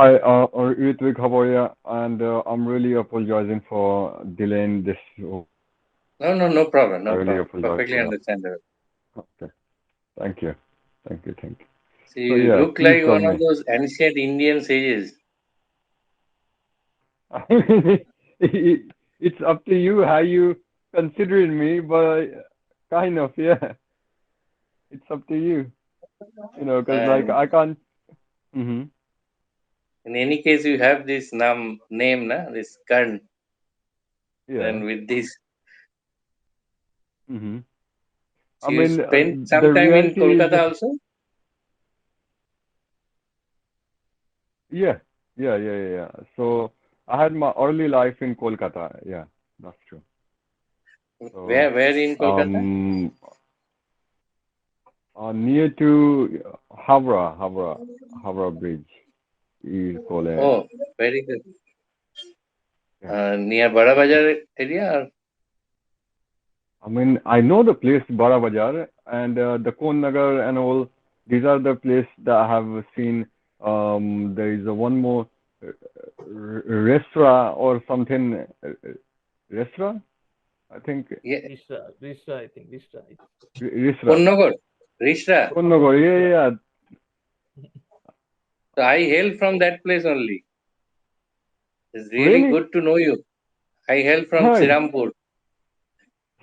Hi, Ritvik, how are you? And I'm really apologizing for delaying this. No, no, no problem, I no really problem. apologize Perfectly for that. understandable. Okay, thank you, thank you. So So you yeah, look please like tell one of me. those ancient Indian sages. It's up to you how you considering me, but kind of, yeah, it's up to you. Because like And I can't. Mm-hmm. in any case, you have this name, na? This Karn. Yeah. And with this, Mm-hmm. I so you mean, spent the some time in reality is, Kolkata also? yeah, yeah. So I had my early life in Kolkata. Yeah, that's true. So, Where in Kolkata? um, near to Havra Bridge, you call it. Oh, very good. Yeah. Near Bada Bazaar area? Or? I mean, I know the place Bara Bazaar and the Kon Nagar and all. These are the place that I have seen. There is one more restaurant or something. Restaurant, I think. Yeah, Risra, I think Risra. Restaurant. Konnagar, Rishra. Kon Nagar. Yeah, Risra. yeah. So I hail from that place only. It's really Really? good to know you. I hail from Hi. Srirampur.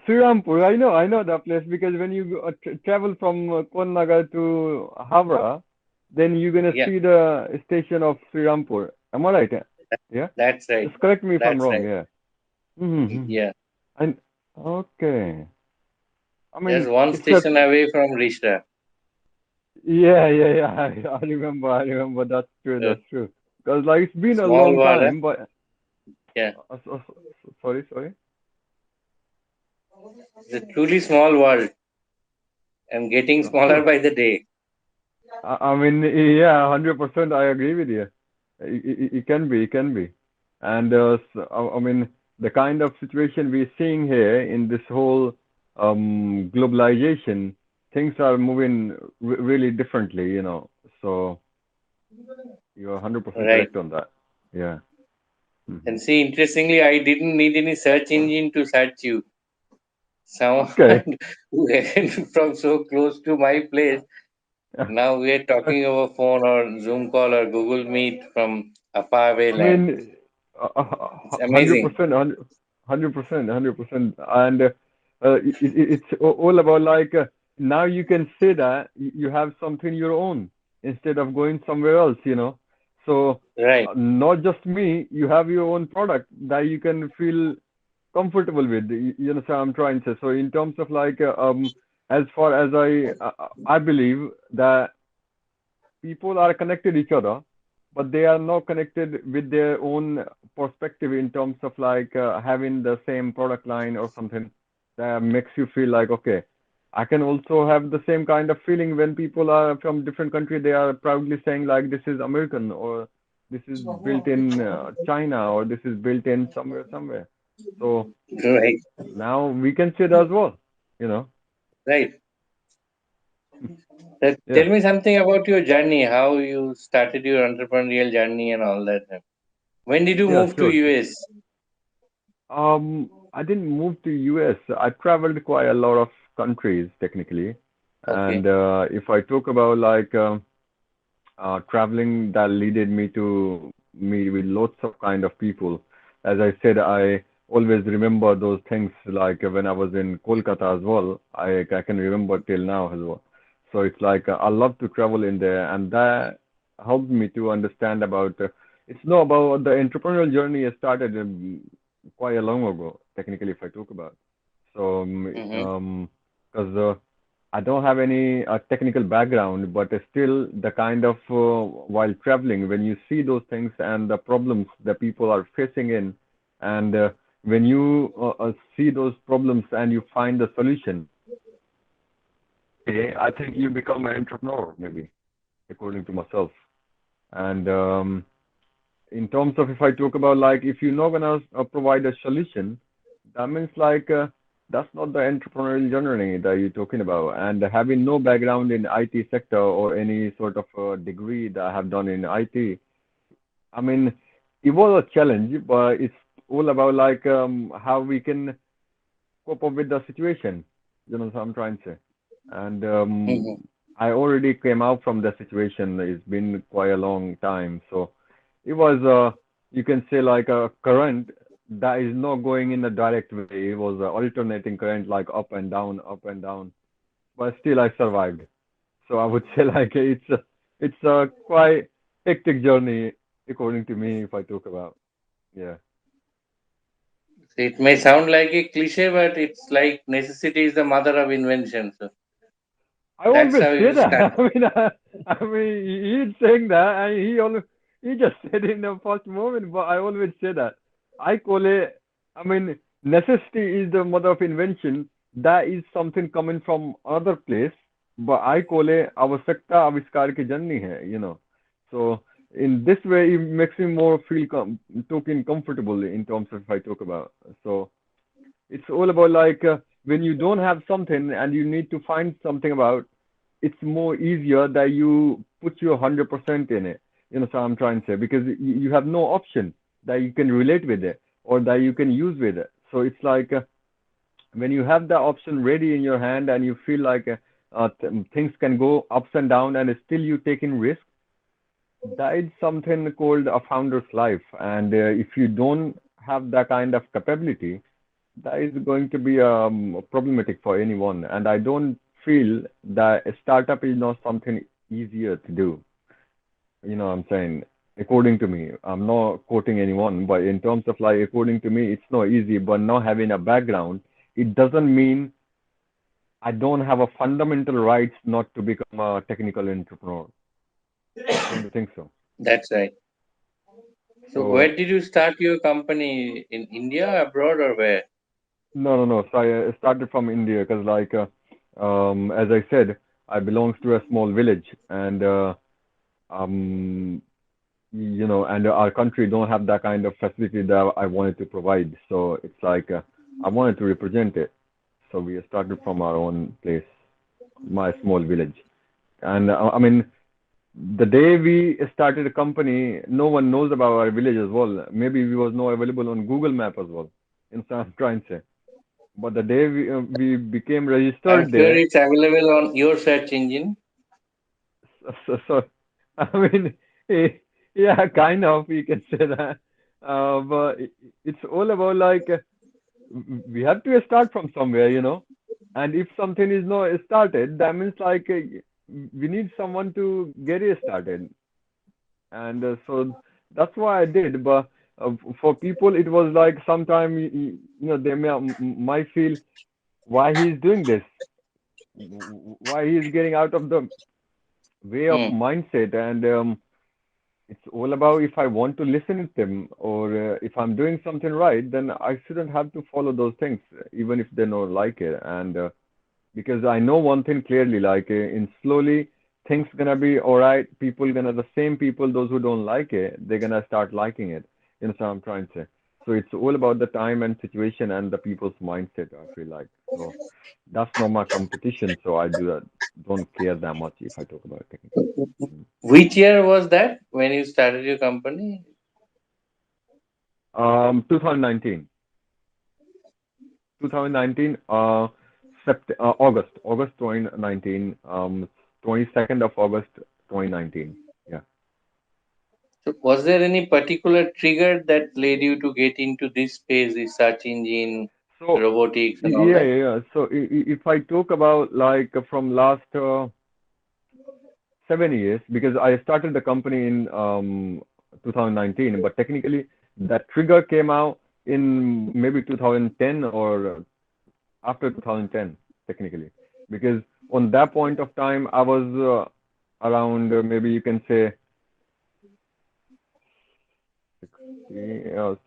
Srirampur, I know that place because when you travel from Konnagar to Havra, then you're gonna Yeah, see the station of Srirampur. Am I right? Yeah. that's right. Just correct me if I'm That's wrong. right. Yeah. Mm-hmm. Yeah, And okay. I just mean, one it's a station away from Rishra. yeah. I remember. I remember. That's true. So That's true. Because like it's been a small long world, huh? time, but Yeah, sorry. it's a truly small world and getting That's smaller true. by the day. I mean, yeah, 100%. I agree with you. It can be, it can be. And I mean, the kind of situation we're seeing here in this whole globalization, things are moving really differently. So you're 100% Right. correct on that. Yeah. And Hmm. see, interestingly, I didn't need any search engine to search you. Someone Okay. who happened from so close to my place. Now we are talking over phone or Zoom call or Google Meet from a faraway I land. mean, It's amazing. 100%, 100%, 100%. And it's all about like now you can say that you have something your own instead of going somewhere else. So Right. not just me, you have your own product that you can feel comfortable with. You know, so I'm trying to. So in terms of like, as far as I believe that people are connected each other, but they are not connected with their own perspective in terms of like having the same product line or something that makes you feel like, okay, I can also have the same kind of feeling when people are from different country. They are proudly saying like this is American or this is built in China or this is built in somewhere. So Right. now we can say that as well, you know. Right. Yeah, Tell me something about your journey, how you started your entrepreneurial journey and all that. When did you yeah, move to sure. US? I didn't move to US. I traveled quite a lot of countries technically. Okay. And if I talk about like traveling that leaded me to meet with lots of kind of people. As I said, I always remember those things like when I was in Kolkata as well. I can remember till now as well. So it's like I love to travel in there, and that helped me to understand about. It's not about the entrepreneurial journey. I started quite a long ago, technically, if I talk about. So, Mm-hmm. because I don't have any technical background, but still the kind of while traveling, when you see those things and the problems that people are facing in, and when you see those problems and you find the solution, okay, I think you become an entrepreneur, maybe, according to myself. And in terms of if I talk about like if you're not gonna provide a solution, that means like that's not the entrepreneurial journey that you're talking about. And having no background in IT sector or any sort of degree that I have done in IT, I mean, it was a challenge, but it's all about like how we can cope up with the situation. You know what I'm trying to say. And Mhm. I already came out from the situation. It's been quite a long time, so it was you can say like a current that is not going in a direct way. It was a alternating current, like up and down. But still, I survived. So I would say like it's a quite hectic journey according to me if I talk about. Yeah. It may sound like a cliche, but it's like necessity is the mother of invention. So I that's always how say you that. start. I mean, he's saying that, and he just said it in the first moment. But I always say that. I call it. I mean, necessity is the mother of invention. That is something coming from other place. But I call it आवश्यकता आविष्कार की जननी है. So in this way, it makes me more feel talking comfortable in terms of if I talk about. So it's all about like when you don't have something and you need to find something about, it's more easier that you put your 100% in it. So I'm trying to say because you have no option that you can relate with it or that you can use with it. So it's like when you have the option ready in your hand and you feel like things can go ups and down and still you taking risk, that is something called a founder's life. And if you don't have that kind of capability, that is going to be problematic for anyone. And I don't feel that a startup is not something easier to do. What I'm saying, according to me, I'm not quoting anyone, but in terms of like, according to me, it's not easy. But not having a background, it doesn't mean I don't have a fundamental rights not to become a technical entrepreneur. Don't you think so? That's right. So So where did you start your company? In India, abroad, or where? no, no, no. So I started from India because, like, as I said, I belongs to a small village, and um, and our country don't have that kind of facility that I wanted to provide. So it's like I wanted to represent it. So we started from our own place, my small village, and I mean, the day we started a company, no one knows about our village as well. Maybe we was not available on Google Map as well. I'm trying to say. But the day we became I'm registered sure there, it's available on your search engine. so I mean, eh, yeah, kind of, you can say that. But it's all about like we have to start from somewhere. And if something is not started, that means like we need someone to get it started. And so that's why I did. But for people, it was like sometime they might feel why he's doing this, why he's getting out of the way of Hmm. mindset. And it's all about if I want to listen to them or if I'm doing something right, then I shouldn't have to follow those things, even if they don't like it. And because I know one thing clearly, like in slowly things gonna be all right. People gonna the same people, those who don't like it, they're gonna start liking it. So I'm trying to say. So it's all about the time and situation and the people's mindset. I feel like so that's not my competition. So I do that. Don't care that much if I talk about technical. Mm. Which year was that when you started your company? 2019. 2019, August 2019, 22nd of August 2019. Yeah. So was there any particular trigger that led you to get into this space, the search engine, So, robotics, and all yeah, that? yeah, yeah. So, if I talk about like from last 7 years, because I started the company in 2019, but technically that trigger came out in maybe 2010 or after 2010, technically, because on that point of time I was around maybe you can say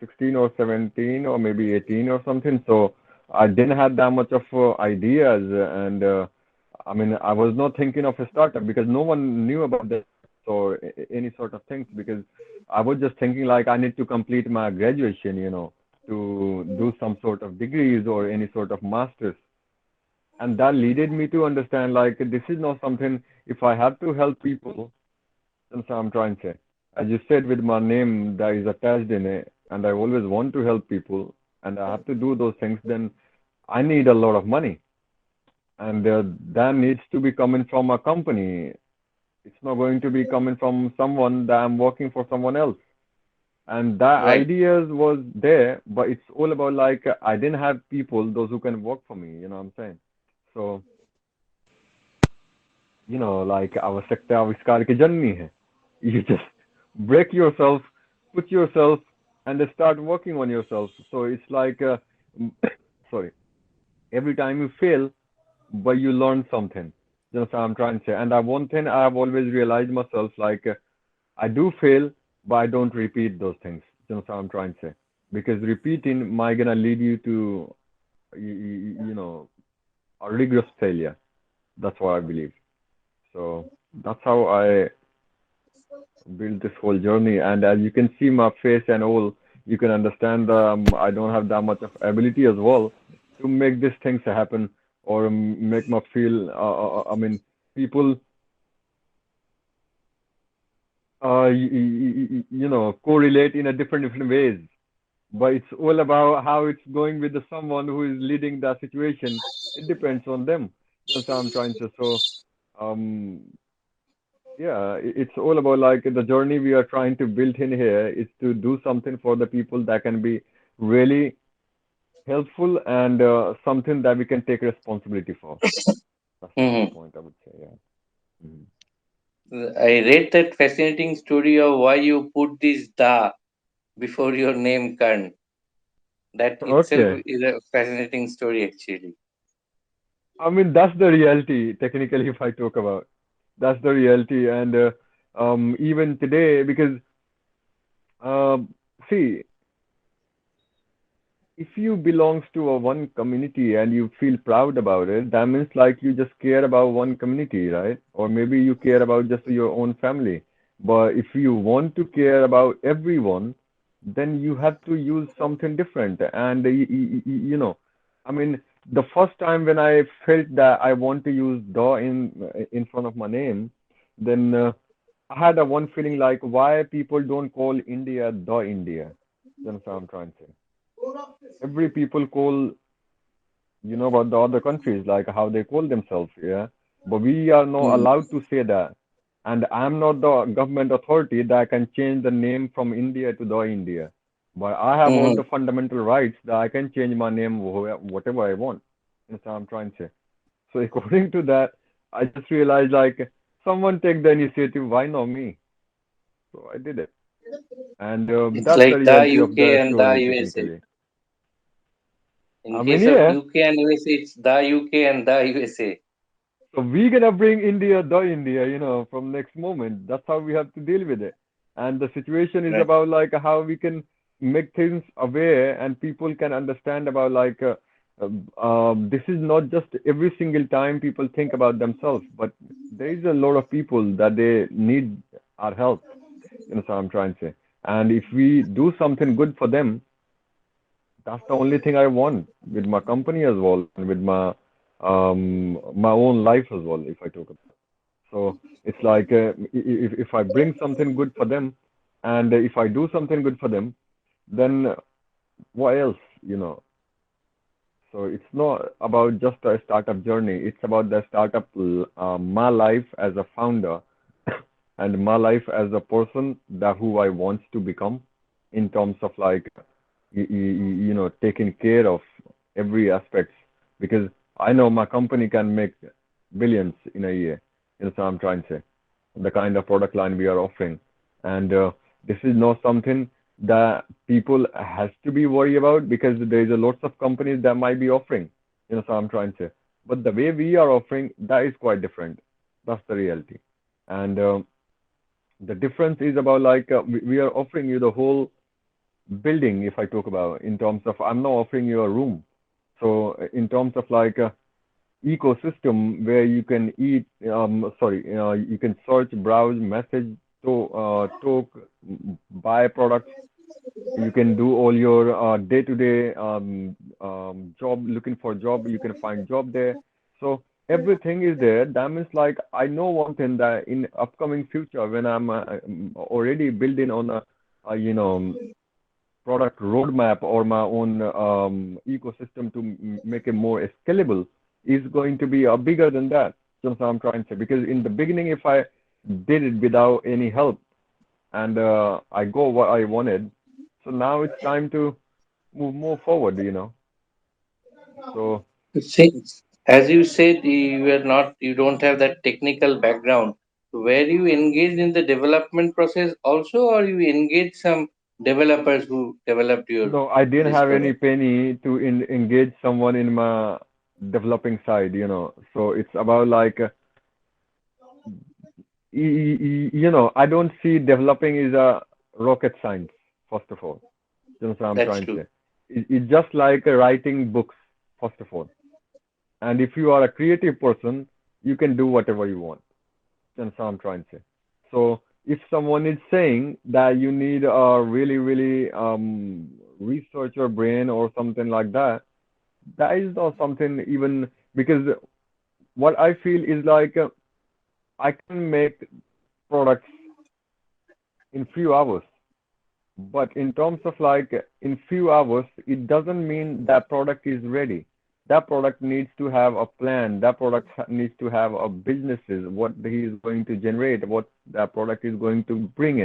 16 or 17 or maybe 18 or something. So I didn't have that much of ideas, and I mean, I was not thinking of a startup because no one knew about this or any sort of things because I was just thinking like I need to complete my graduation, to do some sort of degrees or any sort of masters. And that leaded me to understand like this is not something if I have to help people, that's what I'm trying to say. as you said, with my name that is attached in it, and I always want to help people, and I have to do those things, then I need a lot of money, and that needs to be coming from a company. It's not going to be coming from someone that I'm working for someone else. And that Right. ideas was there, but it's all about like I didn't have people, those who can work for me. You know what I'm saying? So like आवश्यकता आविष्कार की जननी है. You just break yourself, put yourself, and then start working on yourself. So it's like, sorry, every time you fail, but you learn something. You know what I'm trying to say. And one thing I've always realized myself, like I do fail, but I don't repeat those things. You know what I'm trying to say. Because repeating might gonna lead you to, you know, a rigorous failure. That's what I believe. So that's how I built this whole journey. And as you can see my face and all, you can understand I don't have that much of ability as well to make these things happen or make me feel. I mean, people, correlate in a different ways. But it's all about how it's going with the someone who is leading that situation. It depends on them. That's what I'm trying to. So, um, yeah, it's all about like the journey we are trying to build in here is to do something for the people that can be really helpful and something that we can take responsibility for. That's the whole Hmm. point, I would say. Yeah. Mhm. I read that fascinating story of why you put this da before your name, Karn. That itself Okay. is a fascinating story, actually. I mean, that's the reality, technically, if I talk about. That's the reality. And even today, because, um, see, if you belongs to a one community and you feel proud about it, that means like you just care about one community, right? Or maybe you care about just your own family. But if you want to care about everyone, then you have to use something different. And I mean, the first time when I felt that I want to use "the" in front of my name, then I had a one feeling like why people don't call India the India. You know what I'm trying to say? Every people call about the other countries like how they call themselves, yeah, but we are not Hmm. allowed to say that. And I'm not the government authority that can change the name from India to the India, but I have all Hmm. the fundamental rights that I can change my name whatever I want. That's what I'm trying to say. So according to that, I just realized like someone take the initiative, why not me? So I did it. And It's that's the like the reality of UK the and the story USA. technically. In I mean, case of yeah. UK and USA, it's the UK and the USA. So we gonna bring India, the India, from next moment. That's how we have to deal with it. And the situation is Right. about like how we can make things aware and people can understand about like this is not just every single time people think about themselves, but there is a lot of people that they need our help. So I'm trying to say. And if we do something good for them, that's the only thing I want with my company as well and with my own life as well, if I talk about. So it's like if I bring something good for them, and if I do something good for them, then what else, you know? So it's not about just a startup journey. It's about the startup, my life as a founder, and my life as a person that who I want to become, in terms of like taking care of every aspect, because I know my company can make billions in a year. So I'm trying to say the kind of product line we are offering, and this is not something that people has to be worried about because there is a lots of companies that might be offering. So I'm trying to say, but the way we are offering that is quite different. That's the reality, and the difference is about like we are offering you the whole building. If I talk about in terms of, I'm not offering you a room. So in terms of like ecosystem where you can eat, sorry, you can search, browse, message, to talk, buy products. You can do all your day-to-day job, looking for job. You can find job there. So everything is there. That means like I know one thing that in upcoming future when I'm already building on a product roadmap or my own ecosystem to make it more scalable is going to be bigger than that. That's what I'm trying to say. Because in the beginning, if I did it without any help and I go what I wanted, so now it's time to move more forward. So Since, as you said, you don't have that technical background. Were you engaged in the development process also, or you engaged some developers who developed your no, I didn't this have any product? penny to engage someone in my developing side. So it's about like I don't see developing is a rocket science, first of all. That's what I'm That's trying to true. say. It's just like writing books, first of all. And if you are a creative person, you can do whatever you want. That's what I'm trying to say. So if someone is saying that you need a really, really research your brain or something like that, that is not something even because what I feel is like I can make products in few hours. But in terms of like in few hours, it doesn't mean that product is ready. That product needs to have a plan. That product needs to have a businesses, what he is going to generate, what that product is going to bring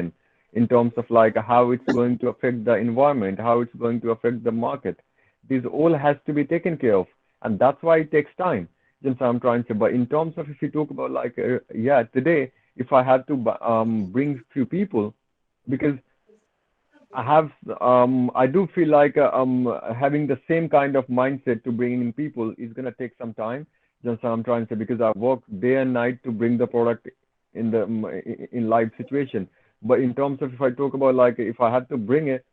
in terms of like how it's going to affect the environment, how it's going to affect the market. This all has to be taken care of, and that's why it takes time. Just I'm trying to. But in terms of if you talk about like yeah, today if I had to bring few people because I do feel like having the same kind of mindset to bring in people is gonna take some time. Just I'm trying to say because I work day and night to bring the product in the in live situation. But in terms of if I talk about like if I had to bring it,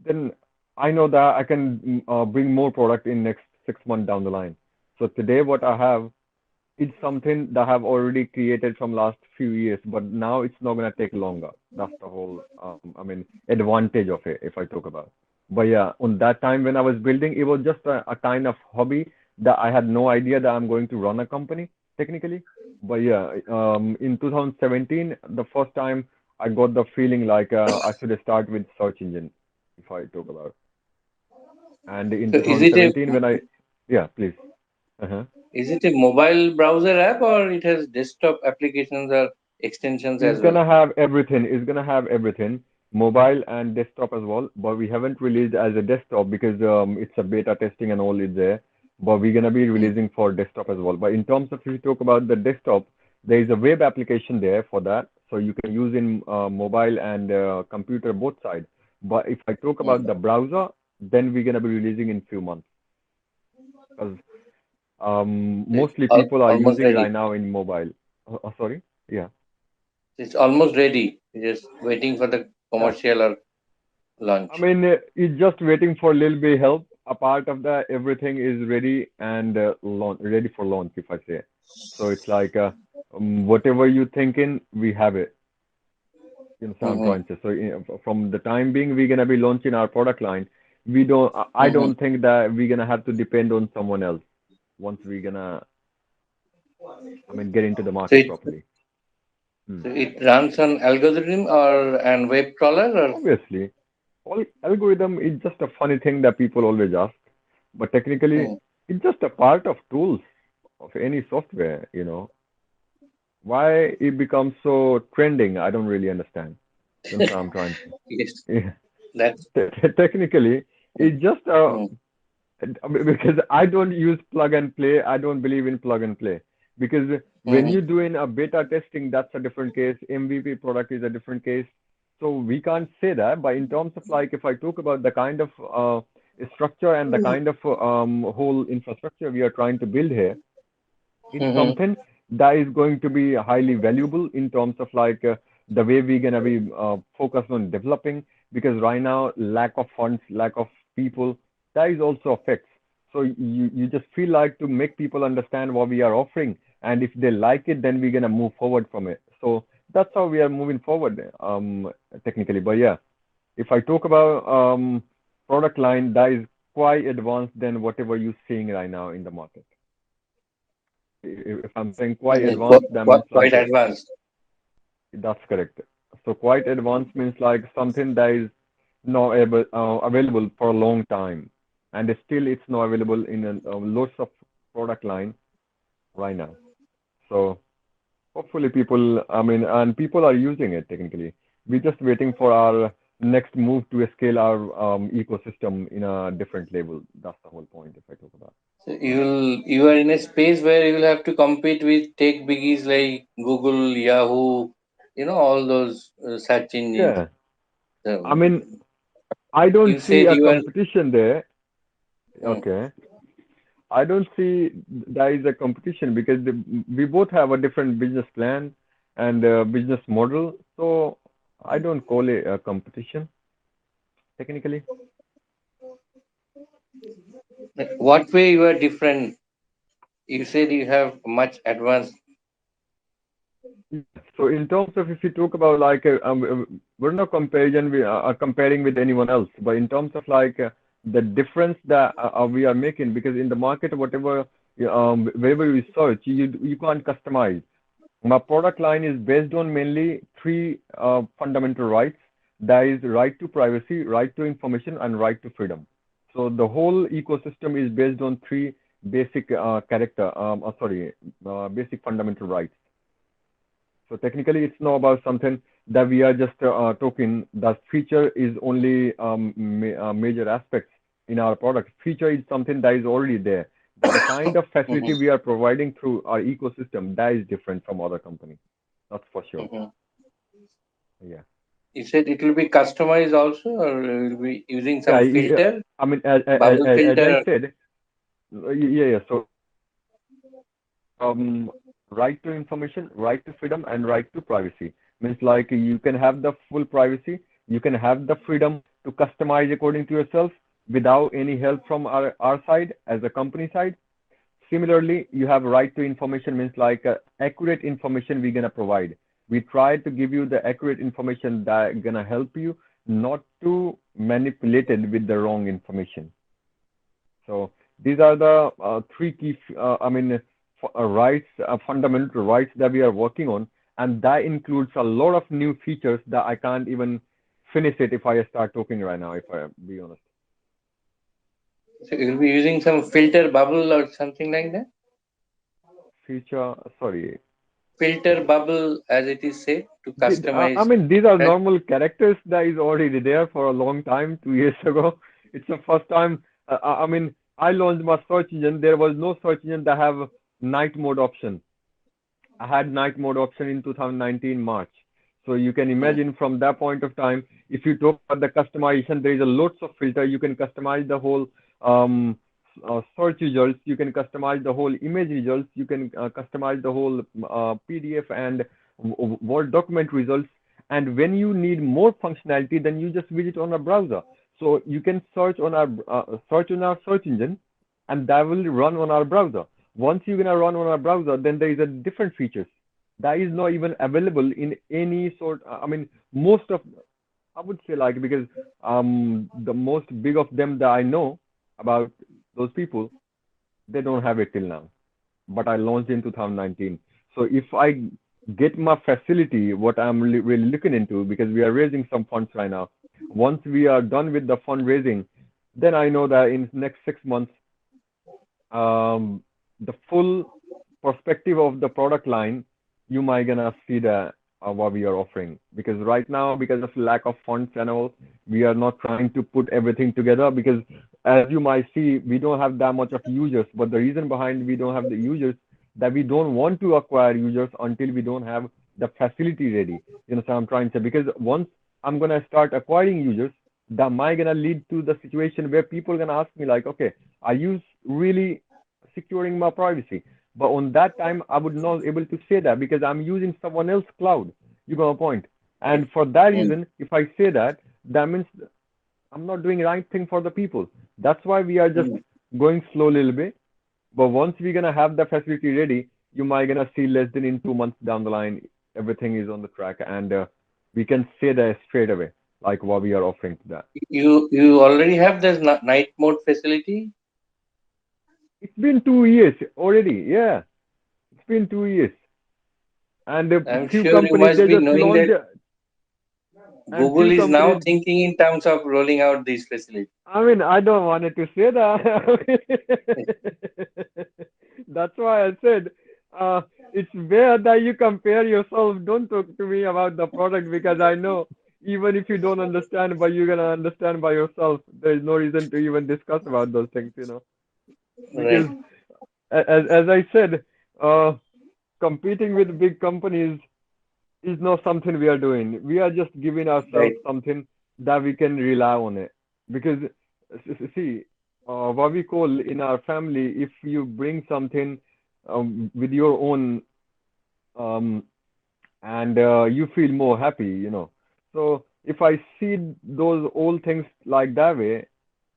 then I know that I can bring more product in next 6 months down the line. So today what I have it's something that I have already created from last few years, but now it's not gonna take longer. That's the whole, I mean, advantage of it if I talk about. But yeah, on that time when I was building, it was just a kind of hobby that I had no idea that I'm going to run a company technically. But yeah, in 2017, the first time I got the feeling like I should start with search engine if I talk about. And in So 2017, when yeah, please. Uh-huh. is it a mobile browser app, or it has desktop applications or extensions It's as well? gonna have everything. It's gonna have everything, mobile and desktop as well. But we haven't released as a desktop because it's a beta testing and all is there. But we're gonna be Mm. releasing for desktop as well. But in terms of if you talk about the desktop, there is a web application there for that, so you can use in mobile and computer both sides. But if I talk about the Mm. browser, then we're gonna be releasing in few months because It's mostly people are almost using ready. right now in mobile. Sorry, yeah. It's almost ready. Just waiting for the Yeah. commercial or I launch. mean, it's just waiting for a little bit help. A part of that, everything is ready and ready for launch, if I say. So it's like whatever you thinking, we have it. You know, so I'm Hmm. trying to. So from the time being, we're gonna be launching our product line. We don't. I Hmm. don't think that we're gonna have to depend on someone else once we're gonna. I mean, get into the So market it properly. Hmm. so it runs on algorithm or and web crawler or. Obviously, all algorithm is just a funny thing that people always ask, but technically, Hmm. it's just a part of tools of any software. Why it becomes so trending, I don't really understand. That's what I'm trying to. Yes, Yeah. that's. Technically, it's just Hmm. because I don't use plug and play. I don't believe in plug and play because when Hmm. you're doing a beta testing, that's a different case. MVP product is a different case. So we can't say that. But in terms of like, if I talk about the kind of structure and the kind of whole infrastructure we are trying to build here, it's Hmm. something that is going to be highly valuable in terms of like the way we're gonna be focused on developing because right now lack of funds, lack of people, that is also affects. So you just feel like to make people understand what we are offering, and if they like it, then we're gonna move forward from it. So that's how we are moving forward technically. But yeah, if I talk about product line, that is quite advanced than whatever you're seeing right now in the market. If I'm saying quite Quite, advanced, that means quite like advanced. that's correct. So quite advanced means like something that is not available for a long time, and still it's not available in lots of product line right now. So hopefully people, I mean, and people are using it technically. We're just waiting for our next move to scale our ecosystem in a different level. That's the whole point if I talk about. So you are in a space where you will have to compete with tech biggies like Google, Yahoo, all those search engines. Yeah, I So mean, I don't you see said a you are. competition there. Hmm. Okay. I don't see there is a competition because we both have a different business plan and business model. So I don't call it a competition technically. What way you are different? You said you have much advanced. Yes. So in terms of if you talk about like we're not comparing with anyone else, but in terms of like the difference that we are making because in the market whatever wherever you search you can't customize. My product line is based on mainly three fundamental rights. That is right to privacy, right to information, and right to freedom. So the whole ecosystem is based on three basic basic fundamental rights. So technically, it's not about something that we are just talking. The feature is only major aspects in our product. Feature is something that is already there. But the kind of facility Mhm, we are providing through our ecosystem, that is different from other companies. That's for sure. mhm. Yeah. You said it will be customized also, or you will be using Yeah. some filter, I mean, bubble as I filter. said, yeah. So right to information, right to freedom, and right to privacy. Means like you can have the full privacy, you can have the freedom to customize according to yourself without any help from our side as a company side. Similarly, you have right to information means like accurate information we're gonna provide. We try to give you the accurate information that gonna help you not to manipulate it with the wrong information. So these are the three key, rights, fundamental rights that we are working on, and that includes a lot of new features that I can't even finish it if I start talking right now. If I be honest, So you will be using some filter bubble or something like that. feature, sorry. Filter bubble, as it is said, to I customize. mean, these are Right? normal characters that is already there for a long time, 2 years ago. It's the first time. I mean, I launched my search engine. There was no search engine that have night mode option. I had night mode option in 2019 March. So you can Mm, imagine from that point of time, if you talk about the customization, there is a lots of filter. You can customize the whole search results. You can customize the whole image results. You can customize the whole PDF and Word document results. And when you need more functionality, then you just visit on a browser. So you can search on our search engine, and that will run on our browser. Once you're gonna run on a browser, then there is a different features that is not even available in any sort. I mean, most of I would say like because the most big of them that I know about those people, they don't have it till now. But I launched in 2019. So if I get my facility, what I'm really looking into, because we are raising some funds right now. Once we are done with the fundraising, then I know that in next 6 months um, the full perspective of the product line, you might gonna see the what we are offering. Because right now, because of lack of funds and all, we are not trying to put everything together because as you might see, we don't have that much of users. But the reason behind we don't have the users that we don't want to acquire users until we don't have the facility ready. You know, so I'm trying to say because once I'm gonna start acquiring users, that might gonna lead to the situation where people gonna ask me like, okay, are you really securing my privacy? But on that time, I would not able to say that because I'm using someone else's cloud. You got a point. And for that mm, reason, if I say that, that means I'm not doing the right thing for the people. That's why we are just mm. going slow a little bit. But once we're gonna have the facility ready, you might gonna see less than in 2 months down the line, everything is on the track, and we can say that straight away, like what we are offering to that. You already have this night mode facility. It's been 2 years already. Yeah. It's been 2 years, and a I'm few sure you companies must they be just knowing launch, that and Google few is now companies. thinking in terms of rolling out these facilities. I mean, I don't wanted to say that. That's why I said it's where that you compare yourself. Don't talk to me about the product because I know even if you don't understand, but you're gonna understand by yourself. There is no reason to even discuss about those things, Right, because as I said, uh, competing with big companies is not something we are doing. We are just giving right. ourselves something that we can rely on it. Because see, what we call in our family, if you bring something with your own, um, and you feel more happy. So if I see those old things like that way,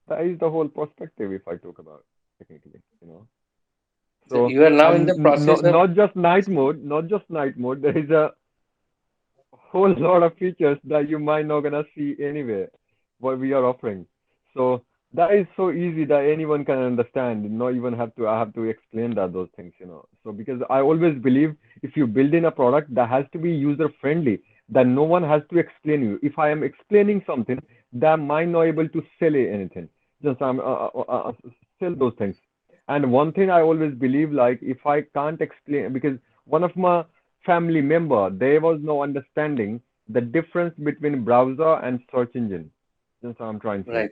that is the whole perspective. If I talk about technically. So So you are now in and the process of not just night mode, not just night mode. There is a whole lot of features that you might not gonna see anywhere what we are offering. So that is so easy that anyone can understand. Not even have to I have to explain those things. So because I always believe if you build in a product that has to be user friendly, that no one has to explain you. If I am explaining something, that might not able to sell anything. Just sell those things. And one thing I always believe, like if I can't explain, because one of my family member, there was no understanding the difference between browser and search engine. That's what I'm trying to say. right.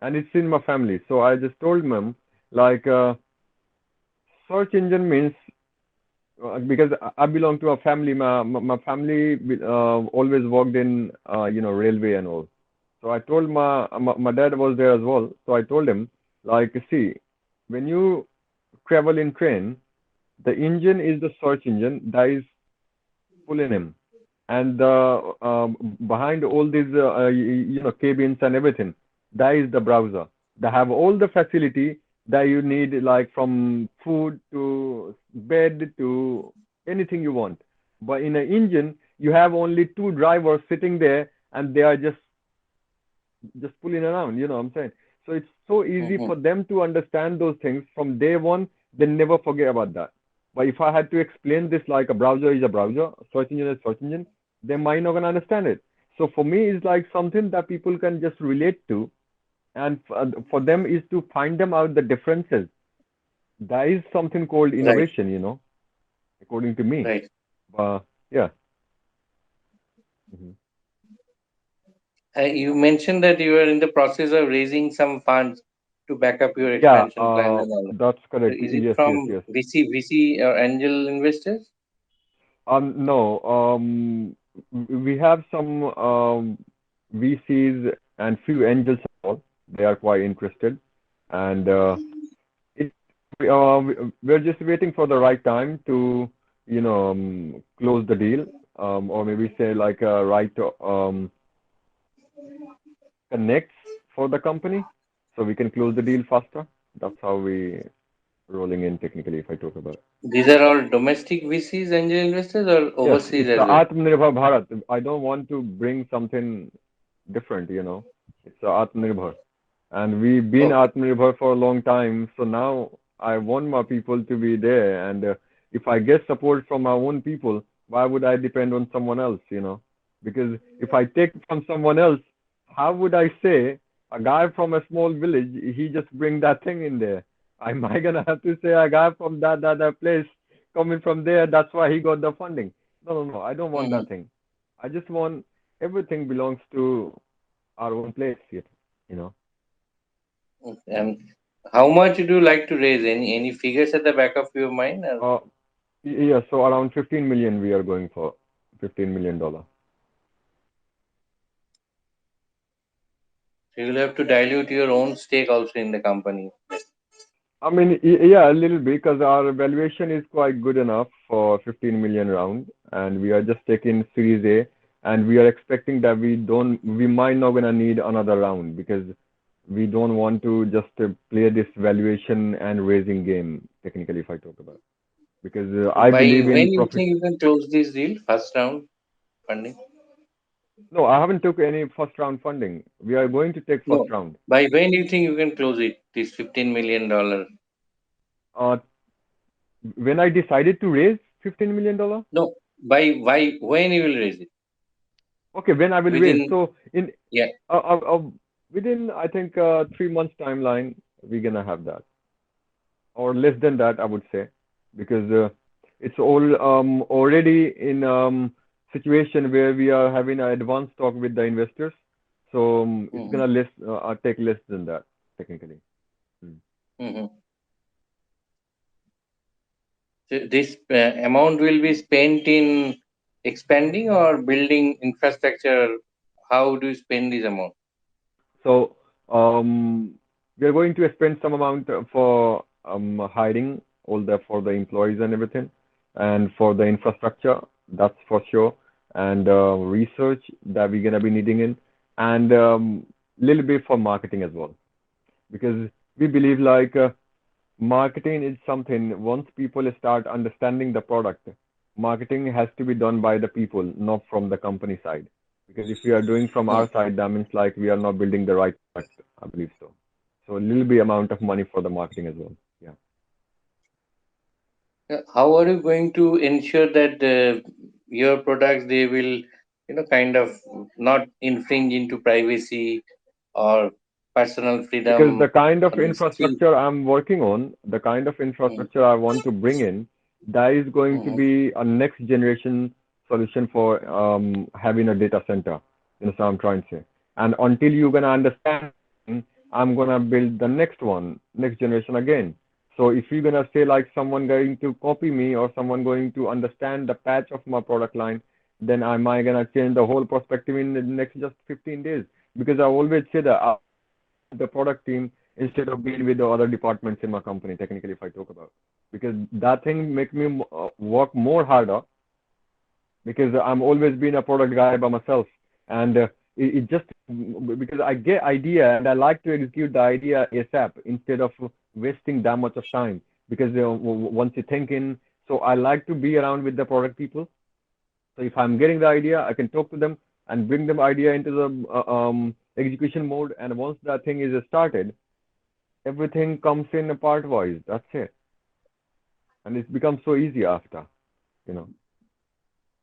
And it's in my family. So I just told them, like, search engine means, because I belong to a family, my family always worked in, railway and all. So I told my dad was there as well. So I told him, like, see, when you travel in train, the engine is the search engine that is pulling him, and behind all these cabins and everything, that is the browser. They have all the facility that you need, like from food to bed to anything you want. But in an engine you have only two drivers sitting there, and they are just pulling around, you know what I'm saying? So it's so easy Hmm. for them to understand those things from day one. They never forget about that. But if I had to explain this like a browser is a browser, search engine is search engine, they might not gonna understand it. So for me, it's like something that people can just relate to, and for them is to find them out the differences. That is something called Right, innovation, according to me. right. Yeah. Mhm. You mentioned that you are in the process of raising some funds to back up your Yeah, expansion plans and all. that's So correct. is it Yes, yes, from yes. VC or angel investors? No. We have some VCs and few angels as well. They are quite interested, and it we're just waiting for the right time to, close the deal, or maybe say like a right connects for the company, so we can close the deal faster. That's how we rolling in technically, if I talk about. These are all domestic VCs, angel investors, or Yes, overseas it's as a well? Atmanirbhar Bharat. I don't want to bring something different. It's a Atmanirbhar. And we've been Okay. Atmanirbhar for a long time. So now I want my people to be there. And if I get support from my own people, why would I depend on someone else? Because if I take from someone else, how would I say a guy from a small village, he just bring that thing in there? Am I gonna have to say a guy from that place coming from there, that's why he got the funding? No, no, no. I don't want Hmm. that thing. I just want everything belongs to our own place here, you know. And how much would you like to raise? Any figures at the back of your mind? Or Uh, yeah, so around 15 million we are going for. $15 million. so you'll have to dilute your own stake also in the company. I mean, yeah, a little bit because our valuation is quite good enough for 15 million round, and we are just taking Series A, and we are expecting that we might not gonna need another round because we don't want to just play this valuation and raising game technically, if I talk about, because So I by believe in when you profit. think you can close this deal? First round funding? No, I haven't took any first round funding. We are going to take first No. round. By when do you think you can close it? This $15 million. Uh, when I decided to raise $15 million. No, by when you will raise it? Okay, when I will raise. Within, So in yeah. uh, uh, uh, within I think 3 months timeline, we're gonna have that, or less than that, I would say, because it's all already in situation where we are having an advanced talk with the investors. So it's Mm-hmm. gonna take less than that technically. Mm. Mm-hmm. So this amount will be spent in expanding or building infrastructure. How do you spend this amount? So we are going to spend some amount for hiring all the for the employees and everything, and for the infrastructure, that's for sure, and research that we're gonna be needing in, and little bit for marketing as well, because we believe like marketing is something once people start understanding the product, marketing has to be done by the people, not from the company side. Because if we are doing from Hmm. our side, that means like we are not building the right product, I believe so. So a little bit amount of money for the marketing as well. Yeah. How are you going to ensure that your products they will, kind of not infringe into privacy or personal Because the freedom kind of or the skill? infrastructure I'm working on, the kind of Mm, infrastructure I want to bring in, that is going to mhm, be a next generation solution for having a data center. You know, so I'm trying to say. And until you're gonna understand, I'm gonna build the next one, next generation again. So if you're gonna say like someone going to copy me or someone going to understand the patch of my product line, then am I gonna change the whole perspective in the next just 15 days? Because I always say that the product team instead of being with the other departments in my company, technically, if I talk about. Because that thing make me work more harder because I'm always been a product guy by myself. And it just because I get idea and I like to execute the idea ASAP instead of wasting that much of time. Because once you're thinking, so I like to be around with the product people. So if I'm getting the idea, I can talk to them and bring them idea into the execution mode. And once that thing is started, everything comes in a part wise. That's it. And it becomes so easy after, you know.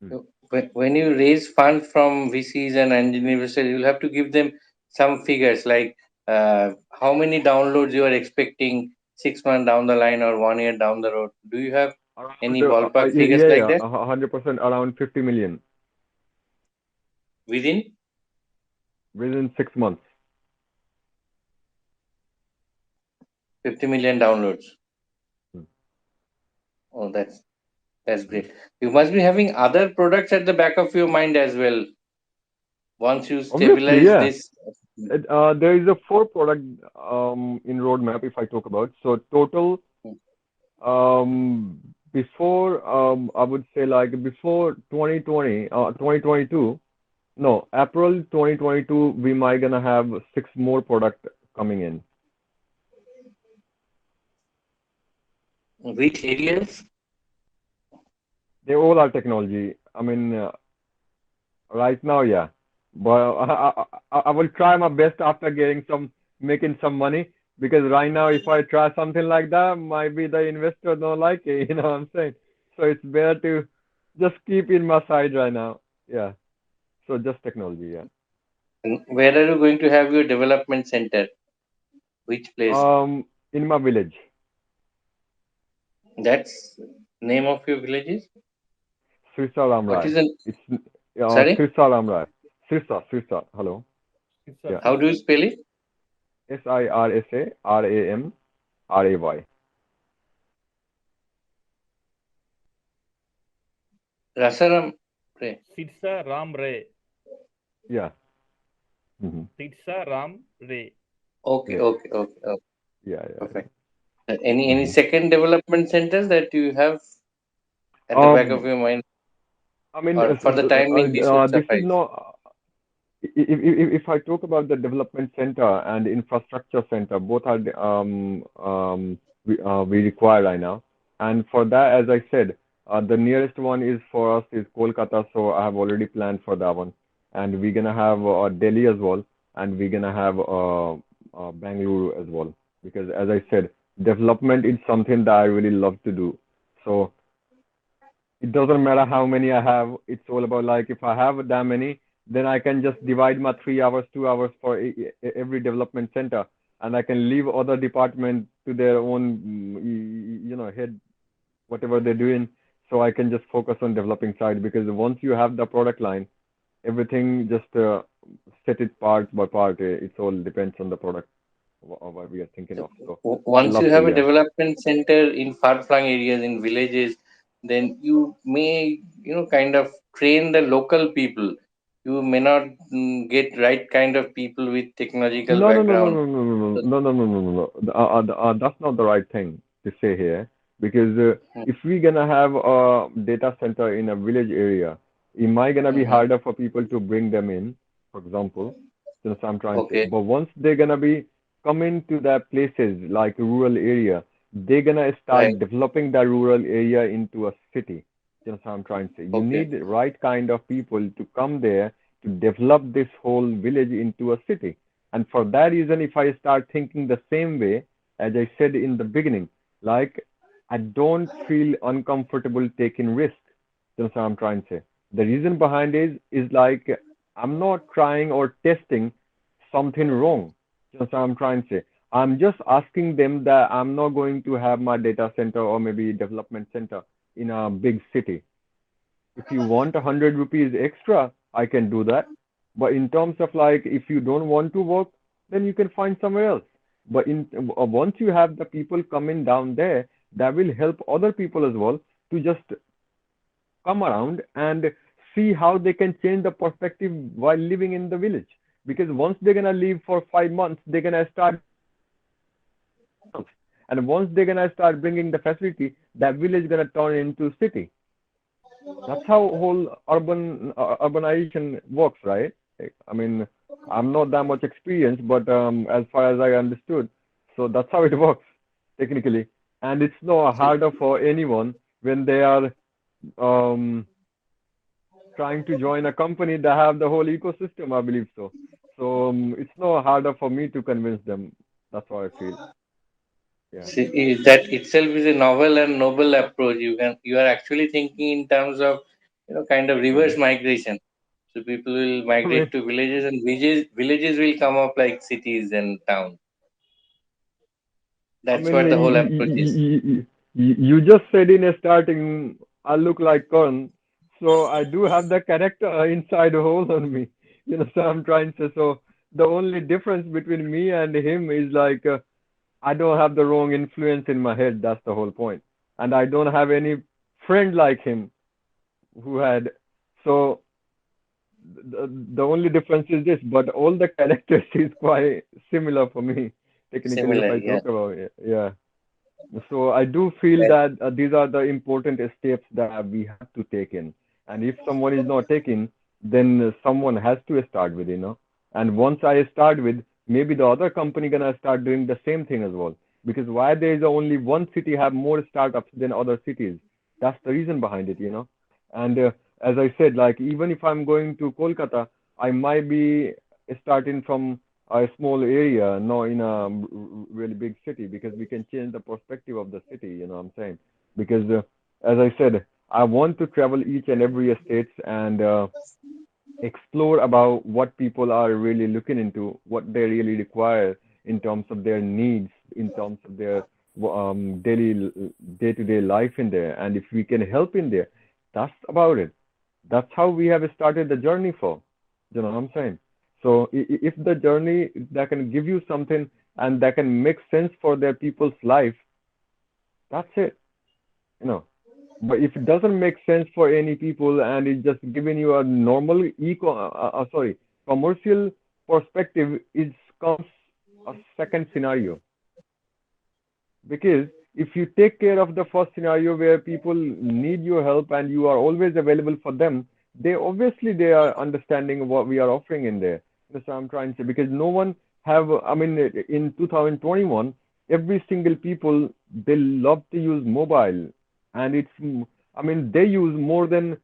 Mm. so when you raise funds from VCs and angel investors, you'll have to give them some figures like how many downloads you are expecting 6 months down the line or 1 year down the road. Do you have Around, any ballpark figures yeah, like yeah, that 100% around 50 million within within 6 months. 50 million downloads? Mm. Oh, that's Mm. great. You must be having other products at the back of your mind as well. Once you Obviously, stabilize yeah. this, There is a four product in roadmap if I talk about. So total before I would say like before 2020 2022. No, April 2022, we might gonna have six more product coming in. which areas? They all are technology. I mean, right now, yeah. But I will try my best after getting making some money because right now, if I try something like that, might be the investor don't like it. You know what I'm saying? So it's better to just keep in my side right now. Yeah. So just technology, yeah. And where are you going to have your development center? Which place? In my village, That's name of your villages? Srisa What is Ramrai. the It's sorry? Srisa Ramrai. Srisa. Hello. Sirsa, Yeah. How do you Sirsa. spell it? SIRSARAMRAY. Rasaram. Pray. Sirsa Ram Ray. Yeah. Mm-hmm. Sirsa Ram Ray. Okay, Yes. okay, okay, okay. Yeah. Perfect. Any Mm-hmm. second development centers that you have at the back of Um, your mind, I mean, or for the time being, this would this is suffice? not. If I talk about the development center and infrastructure center, both are we require right now. And for that, as I said, the nearest one is for us is Kolkata, so I have already planned for that one. And we're gonna have Delhi as well, and we're gonna have Bangalore as well. Because as I said, development is something that I really love to do. So it doesn't matter how many I have. It's all about like if I have that many, then I can just divide my 3 hours, 2 hours for every development center, and I can leave other department to their own, head, whatever they're doing. So I can just focus on developing side because once you have the product line, everything just set it part by part. It's all depends on the product what we are thinking of. So I Once you love to, have a yeah. development center in far-flung areas in villages, then you may, kind of train the local people. You may not get right kind of people with technological No, no, no, no, background. no, no, no, So, no, no, no, no, no, no. That's not the right thing to say here because if we're gonna have a data center in a village area, it might gonna be mhm. harder for people to bring them in, for example. That's what I'm trying to say. Okay, But once they're gonna be coming to the places like rural area, they're gonna right. start developing that rural area into a city. That's what I'm trying to say. You Okay. need the right kind of people to come there to develop this whole village into a city. And for that reason, if I start thinking the same way, as I said in the beginning, like I don't feel uncomfortable taking risk. That's what I'm trying to say. The reason behind is like I'm not trying or testing something wrong. That's what I'm trying to say. I'm just asking them that I'm not going to have my data center or maybe development center in a big city. If you want 100 rupees extra, I can do that. But in terms of like, if you don't want to work, then you can find somewhere else. But once you have the people coming down there, that will help other people as well to just come around and see how they can change the perspective while living in the village. Because once they're gonna leave for 5 months, they're gonna start, and once they're gonna start bringing the facility, that village gonna turn into city. That's how whole urbanization works, right? I mean, I'm not that much experienced, but as far as I understood, so that's how it works technically. And it's no harder for anyone when they are um, trying to join a company that have the whole ecosystem, I believe so. So it's no harder for me to convince them. That's how I feel. Yeah. See, that itself is a novel and noble approach. You are actually thinking in terms of, kind of reverse Mm. migration. So people will I mean, migrate to villages, and villages will come up like cities and towns. I That's mean, what the whole approach is. you just said in a starting, I look like Karn, so I do have the character inside a hole on me. So I'm trying to. So the only difference between me and him is like I don't have the wrong influence in my head. That's the whole point, and I don't have any friend like him who had. So the only difference is this, but all the characters is quite similar for me. Technically, if Similar, I yeah. talk about it, yeah. So I do feel That, that these are the important steps that we have to take in. And if someone is not taking, then someone has to start with. And once I start with, maybe the other company gonna start doing the same thing as well. Because why there is only one city have more startups than other cities? That's the reason behind it. And as I said, like even if I'm going to Kolkata, I might be starting from a small area, not in a really big city, because we can change the perspective of the city. You know what I'm saying? Because as I said, I want to travel each and every states and explore about what people are really looking into, what they really require in terms of their needs, in terms of their daily day-to-day life in there, and if we can help in there, that's about it. That's how we have started the journey for. You know what I'm saying? So if the journey that can give you something and that can make sense for their people's life, that's it. You know. But if it doesn't make sense for any people and it's just giving you a normal commercial perspective, it comes a second scenario. Because if you take care of the first scenario where people need your help and you are always available for them, they are understanding what we are offering in there. That's what I'm trying to say. Because no one have, I mean, in 2021, every single people, they love to use mobile, and I mean, they use more than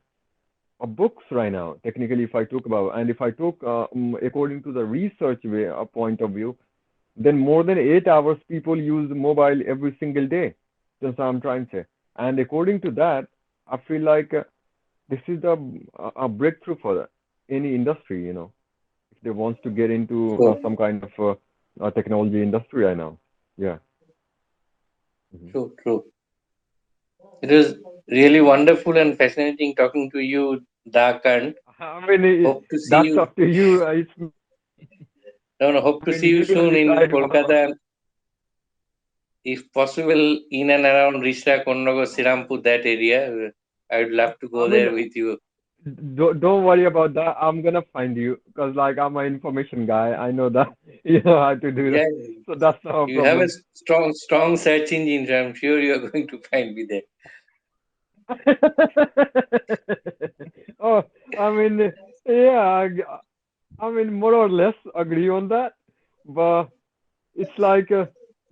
books right now. Technically, if I talk about, and if I talk according to the research point of view, then more than 8 hours people use mobile every single day. That's what I'm trying to say. And according to that, I feel like this is a breakthrough for any industry, if they wants to get into True, some kind of technology industry right now. Yeah. Hmm. true, true. It was really wonderful and fascinating talking to you, Dakan. I mean, Hope to see that's you. up to you. No, no, hope I to mean, see you you can soon in decide. Kolkata, and if possible, in and around Rishra, Konnagar, Sirampur, that area. I would love to I go mean, there with you. don't worry about that. I'm gonna find you because like I'm an information guy. I know that you know how to do that. Yeah, So that's not a you have a problem. strong search engine, so I'm sure you are going to find me there. Oh, I mean, yeah, I mean, more or less agree on that, but it's like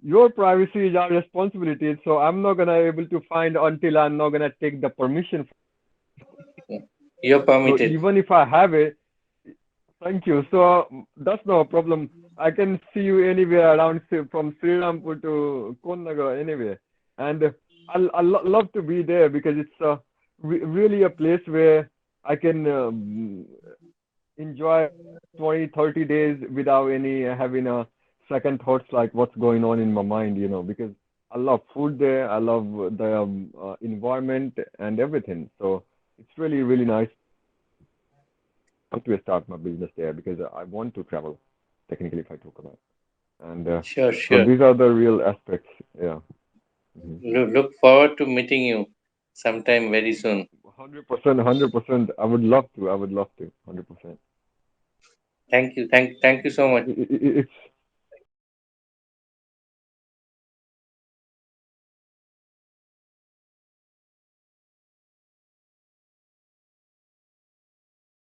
your privacy is our responsibility. So I'm not gonna able to find until I'm not gonna take the permission. You're So permitted. even if I have it, thank you. So that's no problem. I can see you anywhere around from Srirampur to Konnagar, anywhere. And love to be there because it's really a place where I can enjoy 20, 30 days without any having a second thoughts like what's going on in my mind, because I love food there. I love the environment and everything. So it's really, really nice to start my business there because I want to travel, technically, if I talk about. And Sure, so sure. these are the real aspects. Yeah. Hmm. Look forward to meeting you sometime very soon. 100%, 100%. I would love to. I would love to. 100%. Thank you. Thank you so much. It's